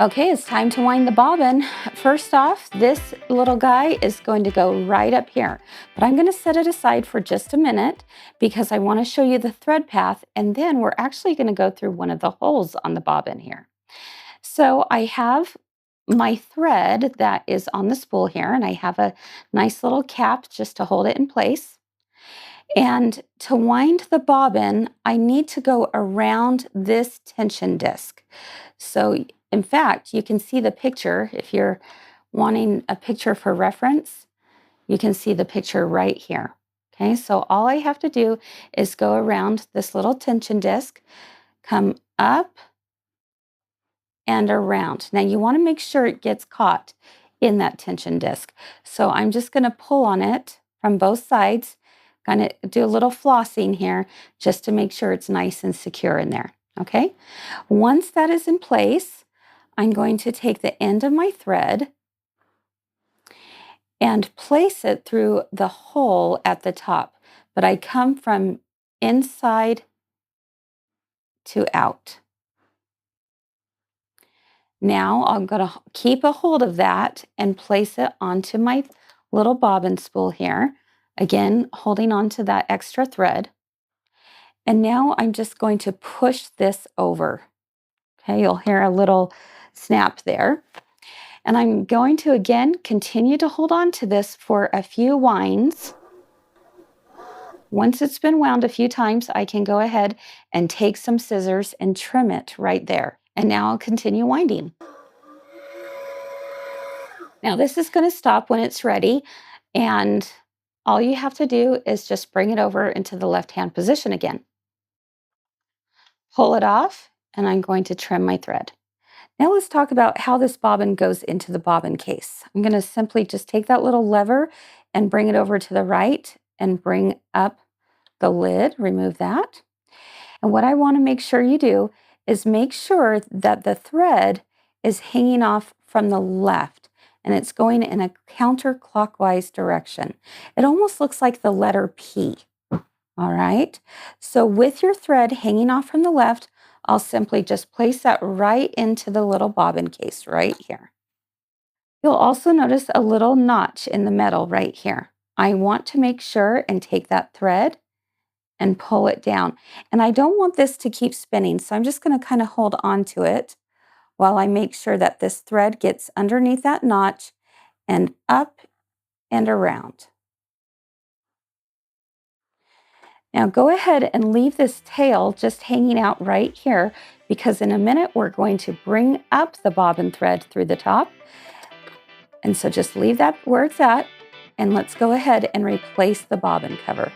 Okay, it's time to wind the bobbin. First off, this little guy is going to go right up here, but I'm going to set it aside for just a minute because I want to show you the thread path, and then we're actually going to go through one of the holes on the bobbin here. So I have my thread that is on the spool here, and I have a nice little cap just to hold it in place. And to wind the bobbin, I need to go around this tension disc. So in fact, you can see the picture. If you're wanting a picture for reference, you can see the picture right here. Okay, so all I have to do is go around this little tension disc, come up and around. Now you want to make sure it gets caught in that tension disc. So I'm just going to pull on it from both sides, kind of do a little flossing here just to make sure it's nice and secure in there. Okay, once that is in place, I'm going to take the end of my thread and place it through the hole at the top, but I come from inside to out. Now I'm going to keep a hold of that and place it onto my little bobbin spool here. Again, holding on to that extra thread. And now I'm just going to push this over. Okay, you'll hear a little snap there. And I'm going to, again, continue to hold on to this for a few winds. Once it's been wound a few times, I can go ahead and take some scissors and trim it right there. And now I'll continue winding. Now this is going to stop when it's ready, and all you have to do is just bring it over into the left-hand position again. Pull it off, and I'm going to trim my thread. Now let's talk about how this bobbin goes into the bobbin case. I'm going to simply just take that little lever and bring it over to the right and bring up the lid, remove that. And what I want to make sure you do is make sure that the thread is hanging off from the left and it's going in a counterclockwise direction. It almost looks like the letter P. All right. So with your thread hanging off from the left, I'll simply just place that right into the little bobbin case right here. You'll also notice a little notch in the metal right here. I want to make sure and take that thread and pull it down. And I don't want this to keep spinning, so I'm just going to kind of hold on to it while I make sure that this thread gets underneath that notch and up and around. Now go ahead and leave this tail just hanging out right here because in a minute we're going to bring up the bobbin thread through the top. And so just leave that where it's at and let's go ahead and replace the bobbin cover.